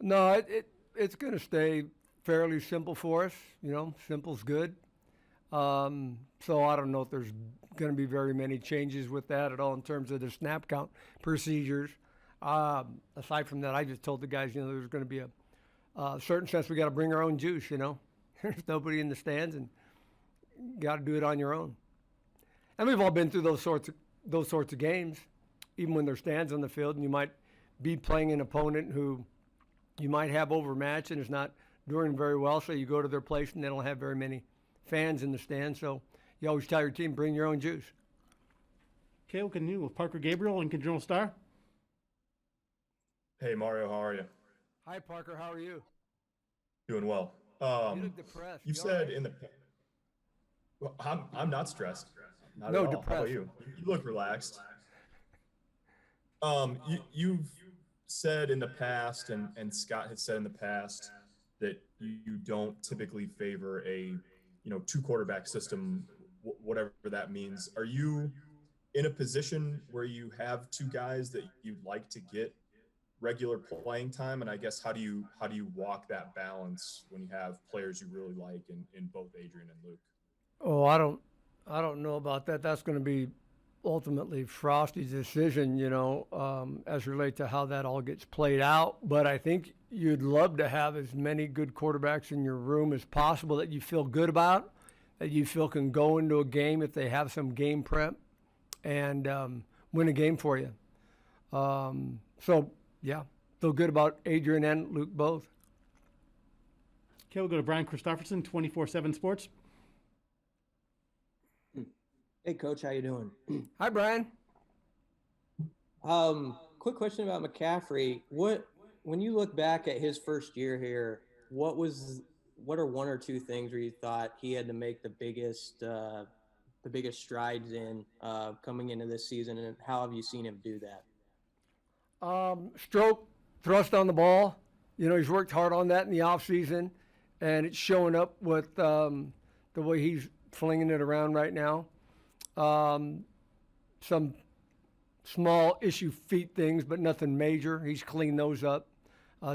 No, it's going to stay fairly simple for us. Simple's good. So I don't know if there's going to be very many changes with that at all in terms of the snap count procedures. Aside from that, I just told the guys, there's going to be a certain sense we got to bring our own juice. There's nobody in the stands, and got to do it on your own. And we've all been through those sorts of games, even when there's stands on the field, and you might be playing an opponent who you might have overmatched and is not doing very well. So you go to their place and they don't have very many fans in the stands. So you always tell your team, bring your own juice. Okay, we'll continue with Parker Gabriel, Lincoln Journal-Star. Hey, Mario, how are you? Hi, Parker. How are you? Doing well. You look depressed. You said in the well, I'm not stressed. Not No, at all. depressed. How about you? You look relaxed. You've said in the past, and Scott has said in the past, that you don't typically favor a two quarterback system, whatever that means. Are you in a position where you have two guys that you'd like to get regular playing time? And I guess how do you walk that balance when you have players you really like in both Adrian and Luke? Oh, I don't know about that. That's going to be ultimately Frosty's decision, as relate to how that all gets played out. But I think you'd love to have as many good quarterbacks in your room as possible that you feel good about, that you feel can go into a game if they have some game prep and win a game for you. So, yeah, feel good about Adrian and Luke both. Okay, we'll go to Brian Christopherson, 24/7 Sports. Hey, Coach, how you doing? Hi, Brian. Quick question about McCaffrey. When you look back at his first year here, what are one or two things where you thought he had to make the biggest strides in coming into this season, and how have you seen him do that? Stroke, thrust on the ball. He's worked hard on that in the offseason, and it's showing up with the way he's flinging it around right now. Some small issue feet things, but nothing major. He's cleaned those up.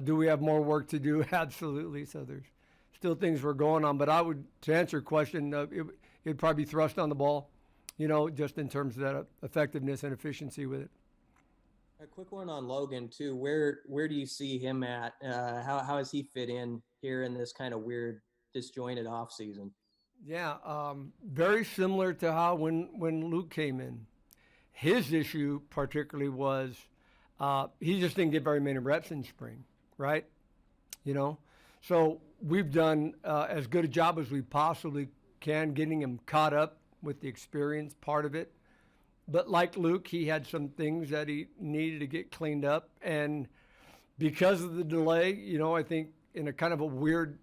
Do we have more work to do? Absolutely. So there's still things we're going on. But to answer your question, it'd probably be thrust on the ball, just in terms of that effectiveness and efficiency with it. A quick one on Logan too. Where do you see him at? How has he fit in here in this kind of weird, disjointed off season? Yeah, very similar to how when Luke came in. His issue particularly was he just didn't get very many reps in spring, right? So we've done as good a job as we possibly can getting him caught up with the experience part of it. But like Luke, he had some things that he needed to get cleaned up. And because of the delay, I think in a kind of a weird,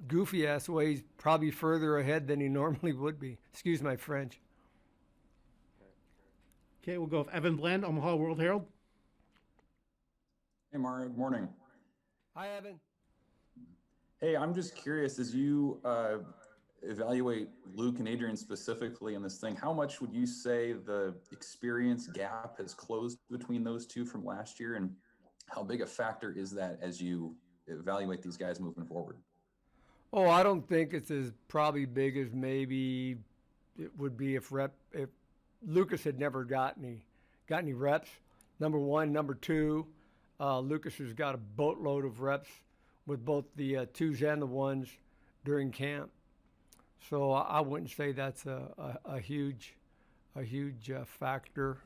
goofy ass way, he's probably further ahead than he normally would be. Excuse my French. Okay, we'll go with Evan Bland, Omaha World Herald. Hey, Mario. Good morning. Hi, Evan. Hey, I'm just curious, as you evaluate Luke and Adrian specifically in this thing, how much would you say the experience gap has closed between those two from last year, and how big a factor is that as you evaluate these guys moving forward? Oh, I don't think it's as probably big as maybe it would be if Lucas had never got any reps. Number one, number two, Lucas has got a boatload of reps with both the twos and the ones during camp. So I wouldn't say that's a huge factor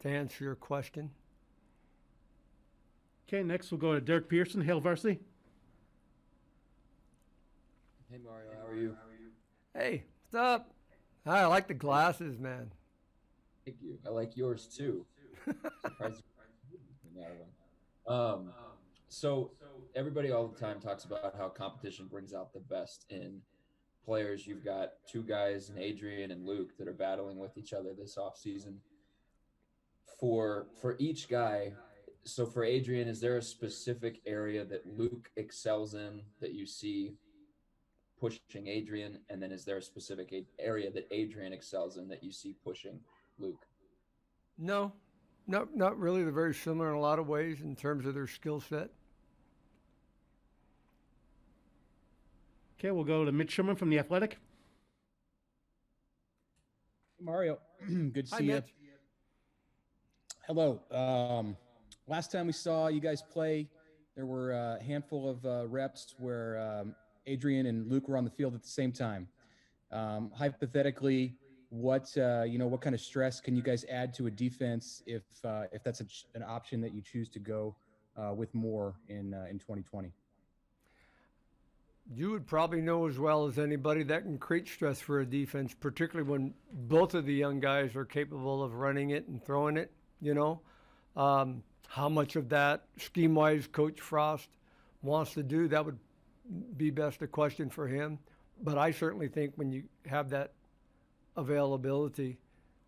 to answer your question. Okay, next we'll go to Derek Pearson, Hail Varsity. Hey Mario, how are you? Hey, what's up? Hi, I like the glasses, man. Thank you. I like yours too. Surprised you out of them. So everybody all the time talks about how competition brings out the best in players. You've got two guys in Adrian and Luke that are battling with each other this offseason. For each guy, so for Adrian, is there a specific area that Luke excels in that you see pushing Adrian, and then is there a specific area that Adrian excels in that you see pushing Luke? No, not really. They're very similar in a lot of ways in terms of their skill set. Okay, we'll go to Mitch Sherman from The Athletic. Mario, good to Hi, see you. Mitch. Hello. Last time we saw you guys play, there were a handful of reps where Adrian and Luke were on the field at the same time. Hypothetically, what kind of stress can you guys add to a defense if that's an option that you choose to go with more in 2020? You would probably know as well as anybody that can create stress for a defense, particularly when both of the young guys are capable of running it and throwing it. How much of that scheme-wise Coach Frost wants to do, that would be best a question for him. But I certainly think when you have that availability,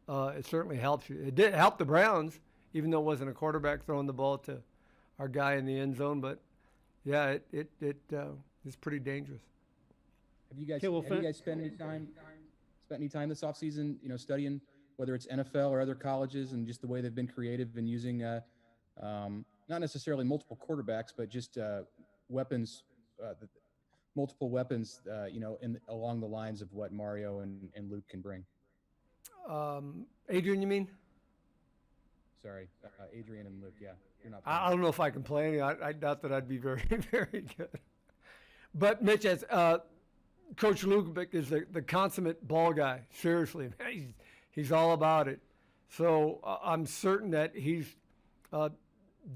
it certainly helps you. It did help the Browns, even though it wasn't a quarterback throwing the ball to our guy in the end zone. But yeah, it's pretty dangerous. Have you guys spent any time this offseason, studying whether it's NFL or other colleges and just the way they've been creative in using not necessarily multiple quarterbacks, but just weapons, multiple weapons, along the lines of what Mario and Luke can bring? Adrian, you mean? Sorry, Adrian and Luke. Yeah, you're not. I don't know if I can play any. I doubt that I'd be very, very good. But Mitch, as Coach Lubick is the consummate ball guy. Seriously, he's all about it. So I'm certain that he's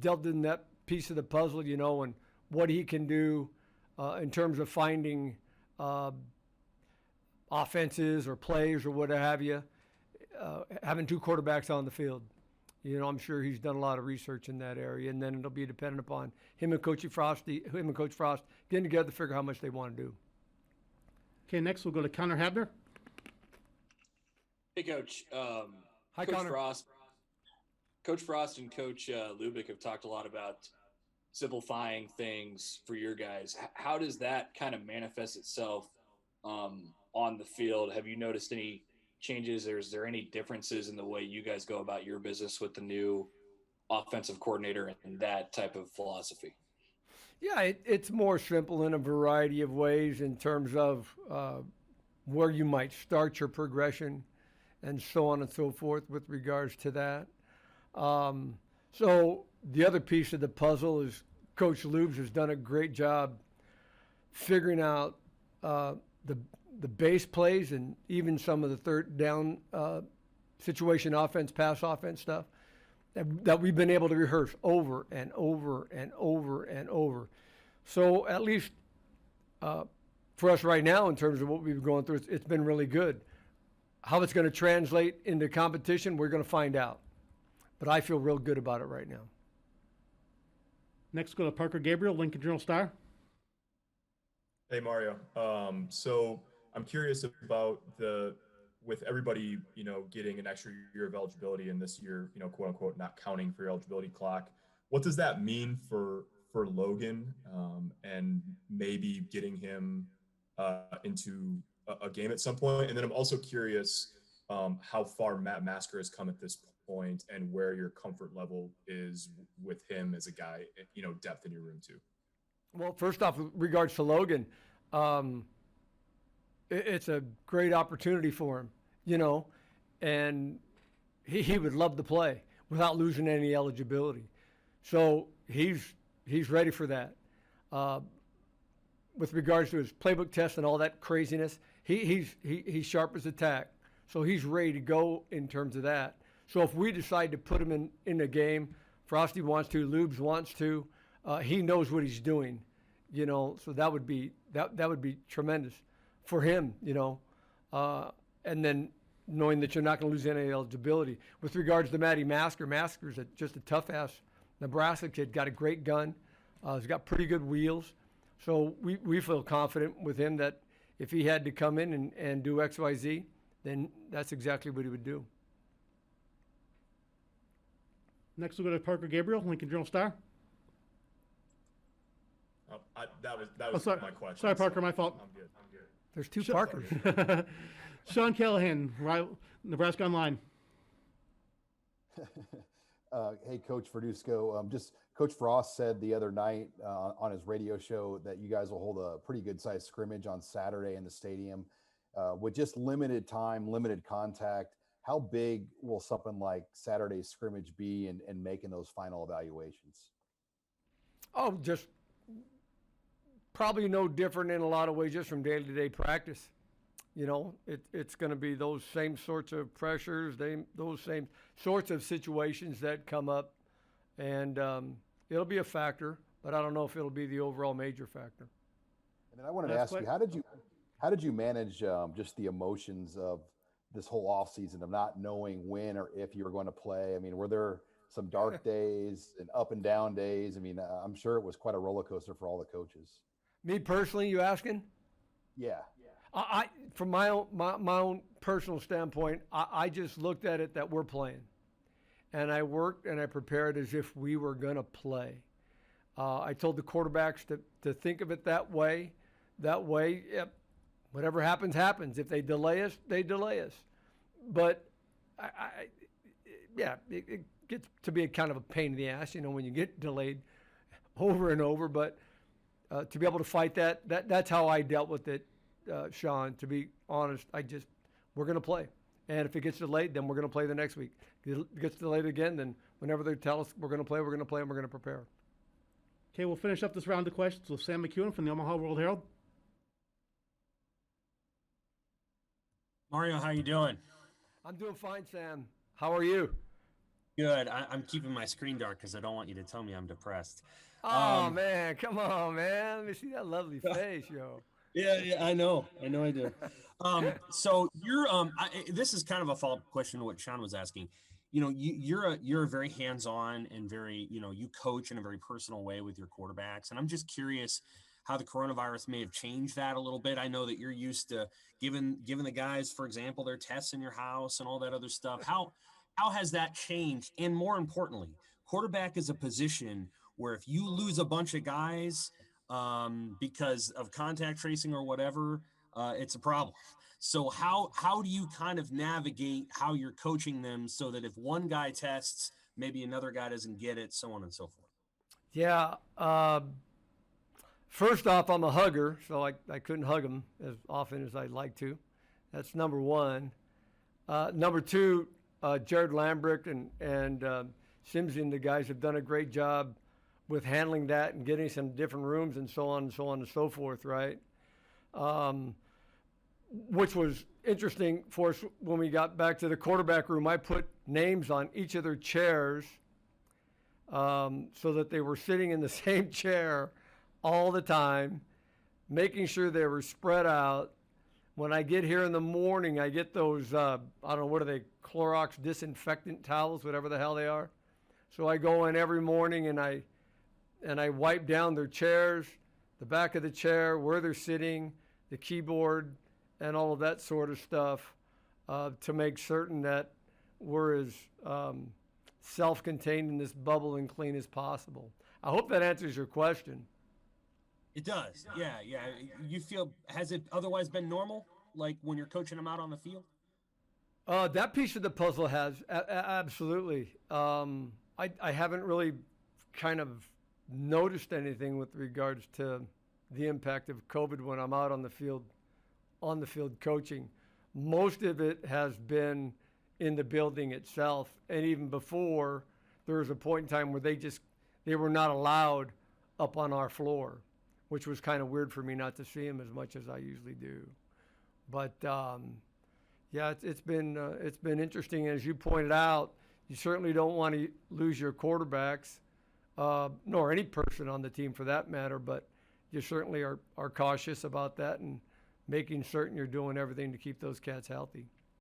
delved in that piece of the puzzle, and what he can do in terms of finding offenses or plays or what have you, having two quarterbacks on the field. I'm sure he's done a lot of research in that area, and then it'll be dependent upon him and Coach Frost getting together to figure out how much they want to do. Okay, next we'll go to Connor Habner. Hey, Coach. Hi, Coach Connor. Coach Frost and Coach Lubick have talked a lot about simplifying things for your guys. How does that kind of manifest itself on the field? Have you noticed any changes, or is there any differences in the way you guys go about your business with the new offensive coordinator and that type of philosophy? Yeah, it's more simple in a variety of ways in terms of where you might start your progression and so on and so forth with regards to that. So the other piece of the puzzle is Coach Lubes has done a great job figuring out the base plays and even some of the third down situation offense, pass offense stuff that we've been able to rehearse over and over and over and over. So at least for us right now, in terms of what we've been going through, it's been really good. How it's going to translate into competition, we're going to find out. But I feel real good about it right now. Next, go to Parker Gabriel, Lincoln Journal-Star. Hey, Mario. So I'm curious about with everybody, getting an extra year of eligibility and this year, quote unquote, not counting for your eligibility clock. What does that mean for Logan and maybe getting him into a game at some point? And then I'm also curious how far Matt Masker has come at this point and where your comfort level is with him as a guy, depth in your room too. Well, first off, with regards to Logan, it's a great opportunity for him, and he would love to play without losing any eligibility. So he's ready for that. With regards to his playbook test and all that craziness, he's sharp as a tack. So he's ready to go in terms of that. So if we decide to put him in a game, Frosty wants to, Lubes wants to, he knows what he's doing, so that would be tremendous for him, and then knowing that you're not going to lose any eligibility. With regards to Matty Masker's just a tough-ass Nebraska kid, got a great gun, he's got pretty good wheels. So we feel confident with him that if he had to come in and do X, Y, Z, then that's exactly what he would do. Next, we'll go to Parker Gabriel, Lincoln Journal-Star. That was sorry. my question. Sorry, Parker, my fault. I'm good. There's two Parkers. Sean Callahan, Nebraska Online. Hey, Coach Verduzco. Just Coach Frost said the other night on his radio show that you guys will hold a pretty good sized scrimmage on Saturday in the stadium with just limited time, limited contact. How big will something like Saturday's scrimmage be in making those final evaluations? Oh, just probably no different in a lot of ways just from day-to-day practice. You know, it's going to be those same sorts of pressures, those same sorts of situations that come up, and it'll be a factor, but I don't know if it'll be the overall major factor. And then I wanted to ask you, how did you manage just the emotions of this whole offseason of not knowing when or if you were going to play? I mean, were there some dark days and up and down days? I mean, I'm sure it was quite a roller coaster for all the coaches. Me personally, you asking? Yeah. I from my own personal standpoint, I just looked at it that we're playing, and I worked and I prepared as if we were going to play. I told the quarterbacks to think of it that way. That way, yep, whatever happens, happens. If they delay us, they delay us. But it gets to be a kind of a pain in the ass, you know, when you get delayed over and over. But to be able to fight that's how I dealt with it. Sean, to be honest, we're going to play. And if it gets delayed, then we're going to play the next week. If it gets delayed again, then whenever they tell us we're going to play, and we're going to prepare. Okay, we'll finish up this round of questions with Sam McEwen from the Omaha World Herald. Mario, how you doing? I'm doing fine, Sam. How are you? Good. I'm keeping my screen dark because I don't want you to tell me I'm depressed. Oh, man, come on, man. Let me see that lovely face, yo. Yeah, I know I do. So you're this is kind of a follow-up question to what Sean was asking. You know, you're very hands-on and very, you know, you coach in a very personal way with your quarterbacks, and I'm just curious how the coronavirus may have changed that a little bit. I know that you're used to giving the guys, for example, their tests in your house and all that other stuff. How has that changed? And more importantly, quarterback is a position where if you lose a bunch of guys because of contact tracing or whatever, it's a problem. So how do you kind of navigate how you're coaching them so that if one guy tests, maybe another guy doesn't get it, so on and so forth? Yeah. First off, I'm a hugger, so I couldn't hug them as often as I'd like to. That's number one. Number two, Jared Lambrick and Simsian, the guys have done a great job with handling that and getting some different rooms and so on and so on and so forth, right? Which was interesting for us when we got back to the quarterback room. I put names on each of their chairs so that they were sitting in the same chair all the time, making sure they were spread out. When I get here in the morning, I get those, I don't know, what are they, Clorox disinfectant towels, whatever the hell they are. So I go in every morning and I wipe down their chairs, the back of the chair, where they're sitting, the keyboard, and all of that sort of stuff to make certain that we're as self-contained in this bubble and clean as possible. I hope that answers your question. It does. Yeah. You feel, has it otherwise been normal, like when you're coaching them out on the field? That piece of the puzzle has, absolutely. I haven't really kind of noticed anything with regards to the impact of COVID when I'm out on the field coaching. Most of it has been in the building itself, and even before, there was a point in time where they were not allowed up on our floor, which was kind of weird for me not to see them as much as I usually do. But yeah, it's been interesting. As you pointed out, you certainly don't want to lose your quarterbacks, nor any person on the team for that matter, but you certainly are cautious about that and making certain you're doing everything to keep those cats healthy.